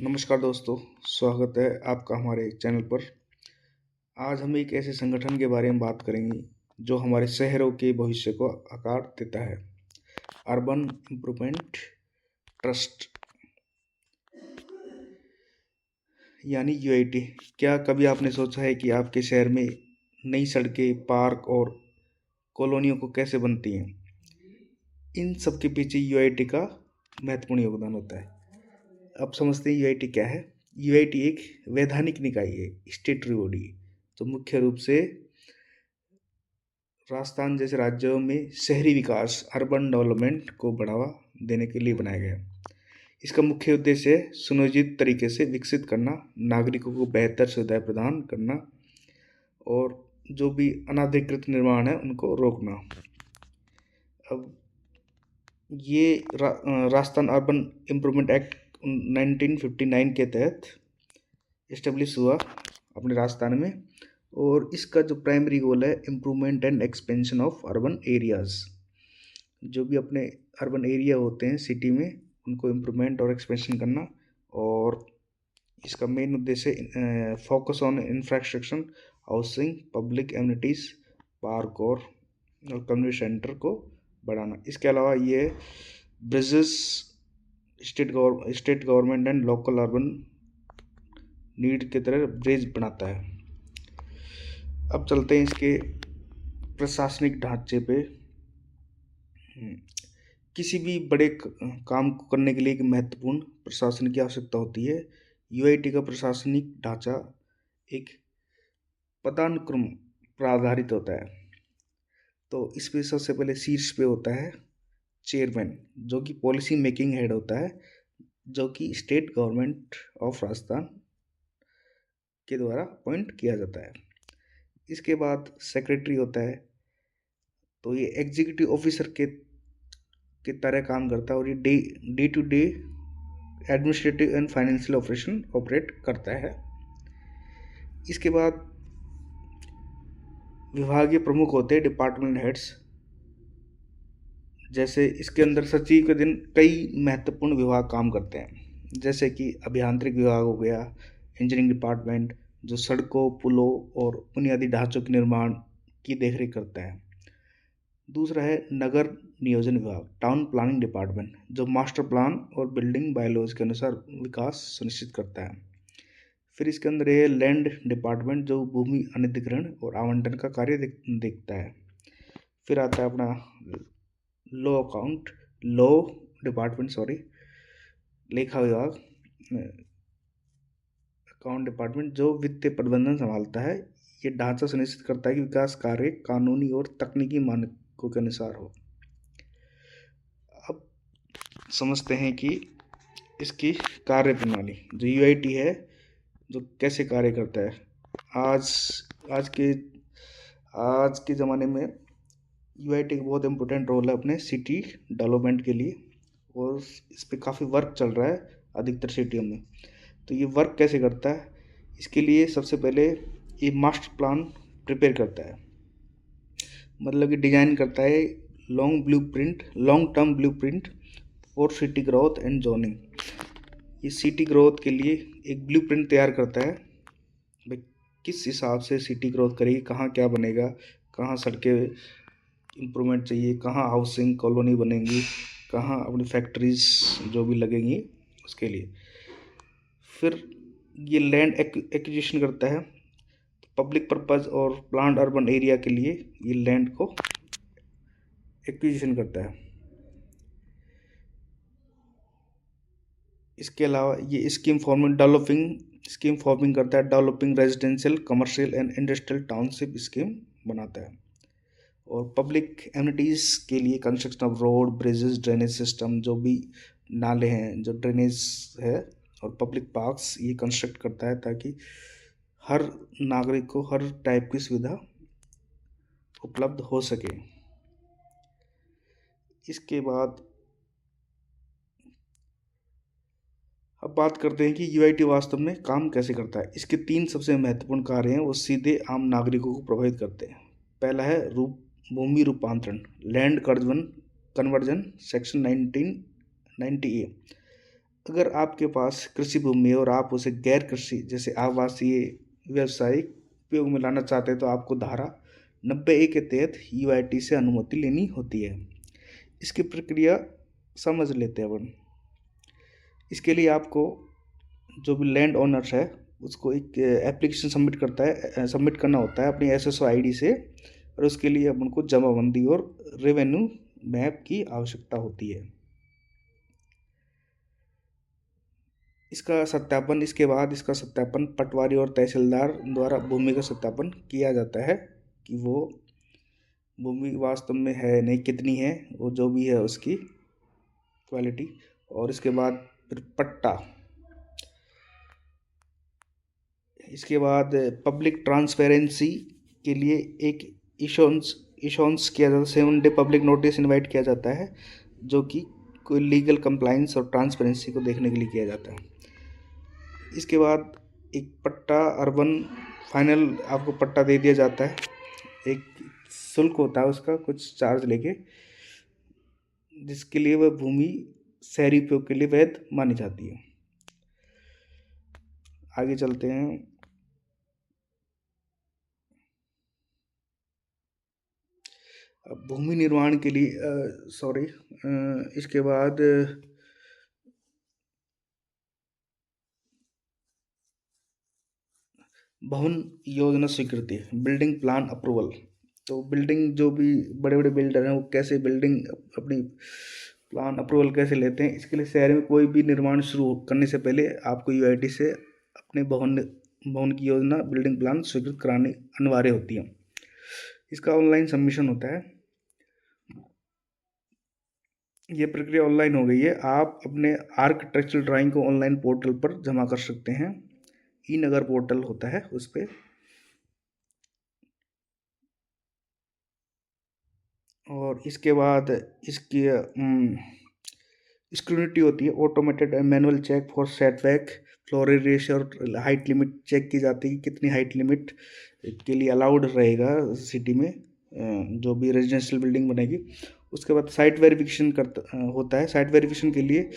नमस्कार दोस्तों, स्वागत है आपका हमारे चैनल पर। आज हम एक ऐसे संगठन के बारे में बात करेंगे जो हमारे शहरों के भविष्य को आकार देता है। अर्बन इम्प्रूवमेंट ट्रस्ट यानी यूआईटी। क्या कभी आपने सोचा है कि आपके शहर में नई सड़कें, पार्क और कॉलोनियों को कैसे बनती हैं? इन सब के पीछे यूआईटी का महत्वपूर्ण योगदान होता है। अब समझते हैं यूआईटी क्या है। यूआईटी एक वैधानिक निकाय है, स्टेटरी बॉडी, जो मुख्य रूप से राजस्थान जैसे राज्यों में शहरी विकास, अर्बन डेवलपमेंट को बढ़ावा देने के लिए बनाया गया। इसका मुख्य उद्देश्य है सुनियोजित तरीके से विकसित करना, नागरिकों को बेहतर सुविधाएं प्रदान करना और जो भी अनाधिकृत निर्माण है उनको रोकना। अब ये राजस्थान अर्बन इम्प्रूवमेंट एक्ट 1959 के तहत इस्टेब्लिश हुआ अपने राजस्थान में, और इसका जो प्राइमरी गोल है improvement and expansion of urban areas. जो भी अपने अर्बन एरिया होते हैं सिटी में, उनको इम्प्रूवमेंट और एक्सपेंशन करना। और इसका मेन उद्देश्य focus on infrastructure, housing, public amenities, park और कम्युनिटी सेंटर को बढ़ाना। इसके अलावा ये bridges, state government and local urban need की तरह ब्रिज बनाता है। अब चलते हैं इसके प्रशासनिक ढांचे पे। किसी भी बड़े काम को करने के लिए एक महत्वपूर्ण प्रशासन की आवश्यकता होती है। यूआईटी का प्रशासनिक ढांचा एक पदानुक्रम पर आधारित होता है। तो इसमें सबसे पहले शीर्ष पे होता है चेयरमैन, जो कि पॉलिसी मेकिंग हेड होता है, जो कि स्टेट गवर्नमेंट ऑफ राजस्थान के द्वारा अपॉइंट किया जाता है। इसके बाद सेक्रेटरी होता है, तो ये एग्जीक्यूटिव ऑफिसर के तरह काम करता है और ये day to day administrative and financial operation operate करता है। इसके बाद विभागीय प्रमुख होते हैं, डिपार्टमेंट हेड्स। जैसे इसके अंदर सचिव के दिन कई महत्वपूर्ण विभाग काम करते हैं, जैसे कि अभियांत्रिक विभाग हो गया, इंजीनियरिंग डिपार्टमेंट जो सड़कों, पुलों और बुनियादी ढांचों के निर्माण की देखरेख करता है। दूसरा है नगर नियोजन विभाग, टाउन प्लानिंग डिपार्टमेंट, जो मास्टर प्लान और बिल्डिंग बायलॉज के अनुसार विकास सुनिश्चित करता है। फिर इसके अंदर है लैंड डिपार्टमेंट, जो भूमि अधिग्रहण और आवंटन का कार्य देखता है। फिर आता है अपना लॉ डिपार्टमेंट, लेखा विभाग, अकाउंट डिपार्टमेंट, जो वित्तीय प्रबंधन संभालता है। ये ढांचा सुनिश्चित करता है कि विकास कार्य कानूनी और तकनीकी मानकों के अनुसार हो। अब समझते हैं कि इसकी कार्य प्रणाली, जो यूआईटी है, जो कैसे कार्य करता है। आज के ज़माने में यूआईटी का बहुत इम्पोर्टेंट रोल है अपने सिटी डेवलपमेंट के लिए, और इस पर काफ़ी वर्क चल रहा है अधिकतर सिटियों में। तो ये वर्क कैसे करता है, इसके लिए सबसे पहले ये मास्टर प्लान प्रिपेयर करता है, मतलब कि डिजाइन करता है long term blueprint for city growth and zoning. ये सिटी ग्रोथ के लिए एक ब्लूप्रिंट तैयार करता है, भाई किस हिसाब से सिटी ग्रोथ करेगी, कहाँ क्या बनेगा, कहाँ सड़कें इम्प्रूवमेंट चाहिए, कहाँ हाउसिंग कॉलोनी बनेंगी, कहाँ अपनी फैक्ट्रीज जो भी लगेंगी उसके लिए। फिर ये लैंड एक्विजिशन करता है, पब्लिक पर्पस और प्लान्ड अर्बन एरिया के लिए ये लैंड को एक्विजिशन करता है। इसके अलावा ये स्कीम फॉर्मिंग करता है, developing residential, commercial and industrial township scheme बनाता है। और पब्लिक एमिनिटीज़ के लिए construction of road, bridges, drainage system, जो भी नाले हैं, जो ड्रेनेज है, और पब्लिक पार्क्स ये कंस्ट्रक्ट करता है, ताकि हर नागरिक को हर टाइप की सुविधा उपलब्ध हो सके। इसके बाद अब बात करते हैं कि यूआईटी वास्तव में काम कैसे करता है। इसके 3 सबसे महत्वपूर्ण कार्य हैं, वो सीधे आम नागरिकों को प्रभावित करते हैं। पहला है भूमि रूपांतरण, लैंड कन्वर्जन, सेक्शन 1990A। अगर आपके पास कृषि भूमि है और आप उसे गैर कृषि जैसे आवासीय व्यावसायिक उपयोग में लाना चाहते हैं तो आपको धारा 90A के तहत यूआईटी से अनुमति लेनी होती है। इसकी प्रक्रिया समझ लेते हैं अपन। इसके लिए आपको जो भी लैंड ओनर्स है उसको एक एप्लीकेशन सबमिट करना होता है अपनी एसएसओ आईडी से, और उसके लिए अपन को जमाबंदी और रेवेन्यू मैप की आवश्यकता होती है। इसके बाद इसका सत्यापन पटवारी और तहसीलदार द्वारा भूमि का सत्यापन किया जाता है कि वो भूमि वास्तव में है नहीं, कितनी है, वो जो भी है उसकी क्वालिटी। और इसके बाद फिर पट्टा, इसके बाद पब्लिक ट्रांसपेरेंसी के लिए एक इशॉन्स किया जाता है, 7 डे पब्लिक नोटिस इनवाइट किया जाता है, जो कि कोई लीगल कंप्लाइंस और ट्रांसपेरेंसी को देखने के लिए किया जाता है। इसके बाद एक पट्टा अर्बन फाइनल आपको पट्टा दे दिया जाता है, एक शुल्क होता है उसका कुछ चार्ज लेके, जिसके लिए वह भूमि शहरी उपयोग के लिए वैध मानी जाती है। आगे चलते हैं। भूमि निर्माण के लिए इसके बाद भवन योजना स्वीकृति, बिल्डिंग प्लान अप्रूवल। तो बिल्डिंग जो भी बड़े बड़े बिल्डर हैं वो कैसे बिल्डिंग अपनी प्लान अप्रूवल कैसे लेते हैं, इसके लिए शहर में कोई भी निर्माण शुरू करने से पहले आपको यूआईटी से अपने भवन की योजना बिल्डिंग प्लान स्वीकृत करानी अनिवार्य होती है। इसका ऑनलाइन सबमिशन होता है। ये प्रक्रिया ऑनलाइन हो गई है। आप अपने आर्किटेक्चरल ड्राइंग को ऑनलाइन पोर्टल पर जमा कर सकते हैं, ई नगर पोर्टल होता है उस पर। और इसके बाद इसकी स्क्रूनिटी होती है, automated manual check for setback, floor area और हाइट लिमिट चेक की जाती है कि कितनी हाइट लिमिट के लिए अलाउड रहेगा सिटी में जो भी रेजिडेंशियल बिल्डिंग बनेगी। उसके बाद साइट वेरिफिकेशन होता है। साइट वेरिफिकेशन के लिए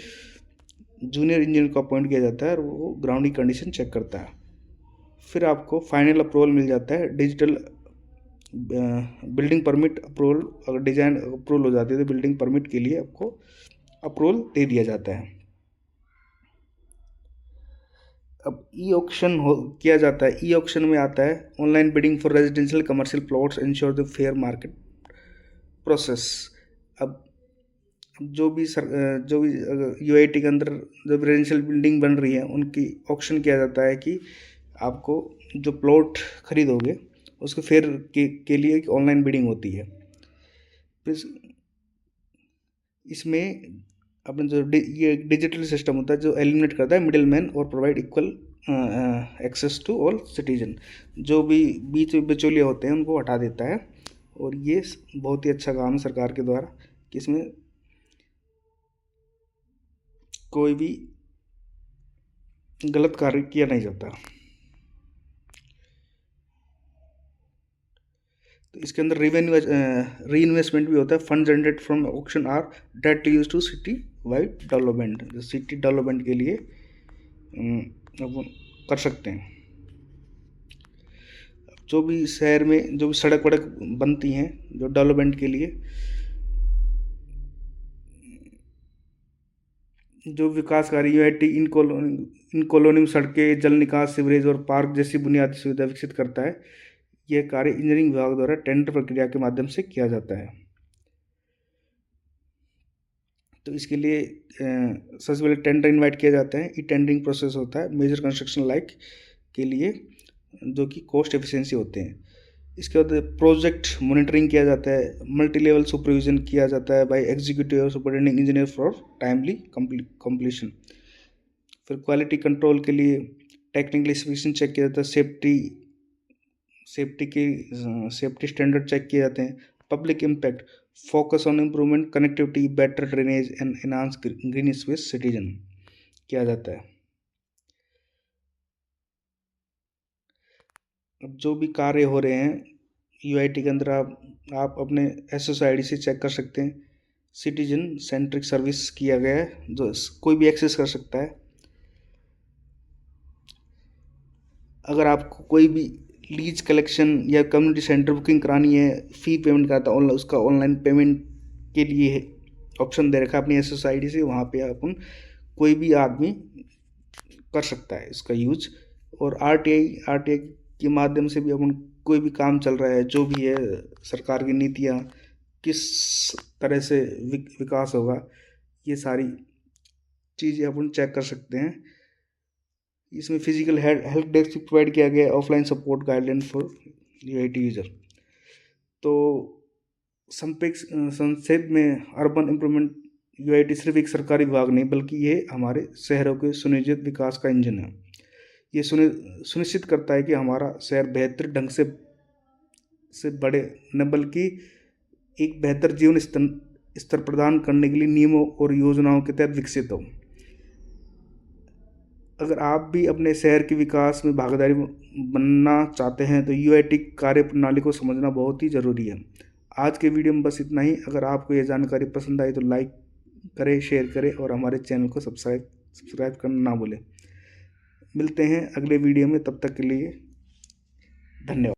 जूनियर इंजीनियर को अपॉइंट किया जाता है और वो ग्राउंड की कंडीशन चेक करता है। फिर आपको फाइनल अप्रूवल मिल जाता है, डिजिटल बिल्डिंग परमिट अप्रूवल। अगर डिज़ाइन अप्रूवल हो जाती है तो बिल्डिंग परमिट के लिए आपको अप्रूवल दे दिया जाता है। अब ई ऑक्शन किया जाता है। ई ऑक्शन में आता है online bidding for residential commercial plots ensure the fair market process. अब जो भी यूआईटी के अंदर जब रेजिडेंशियल बिल्डिंग बन रही है उनकी ऑक्शन किया जाता है कि आपको जो प्लॉट खरीदोगे उसके फेयर के लिए एक ऑनलाइन बिडिंग होती है। फिर इसमें अपने जो ये डिजिटल सिस्टम होता है जो एलिमिनेट करता है मिडिल मैन और provide equal access to all citizen. जो भी बीच बिचौलिए होते हैं उनको हटा देता है, और ये बहुत ही अच्छा काम है सरकार के द्वारा कि इसमें कोई भी गलत कार्य किया नहीं जाता। तो इसके अंदर री इन्वेस्टमेंट भी होता है। Fund generate from auction are directly use to city wide development. City development के लिए अपन कर सकते हैं। जो भी शहर में जो भी सड़क वड़क बनती हैं जो डेवलपमेंट के लिए, जो विकास कार्य यूआईटी इन कॉलोनी में सड़कें, जल निकास, सीवरेज और पार्क जैसी बुनियादी सुविधा विकसित करता है। यह कार्य इंजीनियरिंग विभाग द्वारा टेंडर प्रक्रिया के माध्यम से किया जाता है। तो इसके लिए सबसे पहले टेंडर इनवाइट किया जाता है। ई टेंडरिंग प्रोसेस होता है मेजर कंस्ट्रक्शन लाइक के लिए जो कि कॉस्ट एफिशिएंसी होते हैं। इसके बाद प्रोजेक्ट मॉनिटरिंग किया जाता है, मल्टी लेवल सुपरविजन किया जाता है बाय एग्जीक्यूटिव और superintending engineer for timely completion. फिर क्वालिटी कंट्रोल के लिए टेक्निकल स्पेसिफिकेशन चेक किया जाता है, सेफ्टी स्टैंडर्ड चेक किए जाते हैं। Public impact focus on improvement connectivity, better drainage and enhance green space citizen किया जाता है। अब जो भी कार्य हो रहे हैं यूआईटी के अंदर आप अपने एसएसआईडी से चेक कर सकते हैं। सिटीजन सेंट्रिक सर्विस किया गया है, जो कोई भी एक्सेस कर सकता है। अगर आपको कोई भी लीज कलेक्शन या कम्युनिटी सेंटर बुकिंग करानी है, फ़ी पेमेंट करता है ऑनलाइन, उसका ऑनलाइन पेमेंट के लिए ऑप्शन दे रखा है अपनी SSID से, वहाँ पे अपन कोई भी आदमी कर सकता है इसका यूज। और RTI के माध्यम से भी अपन कोई भी काम चल रहा है, जो भी है सरकार की नीतियाँ, किस तरह से विकास होगा, ये सारी चीज़ें अपन चेक कर सकते हैं। इसमें फिजिकल हेल्प डेस्क प्रोवाइड किया गया है, offline support guideline for UIT user. तो संक्षेप में अर्बन इम्प्रूवमेंट UIT सिर्फ एक सरकारी विभाग नहीं, बल्कि ये हमारे शहरों के सुनिश्चित विकास का इंजन है। ये सुनिश्चित करता है कि हमारा शहर बेहतर ढंग से बढ़े, न बल्कि एक बेहतर जीवन स्तर प्रदान करने के लिए नियमों और योजनाओं के तहत विकसित हो। अगर आप भी अपने शहर के विकास में भागीदारी बनना चाहते हैं तो UIT कार्य प्रणाली को समझना बहुत ही ज़रूरी है। आज के वीडियो में बस इतना ही। अगर आपको ये जानकारी पसंद आई तो लाइक करें, शेयर करें और हमारे चैनल को सब्सक्राइब करना ना भूलें। मिलते हैं अगले वीडियो में, तब तक के लिए धन्यवाद।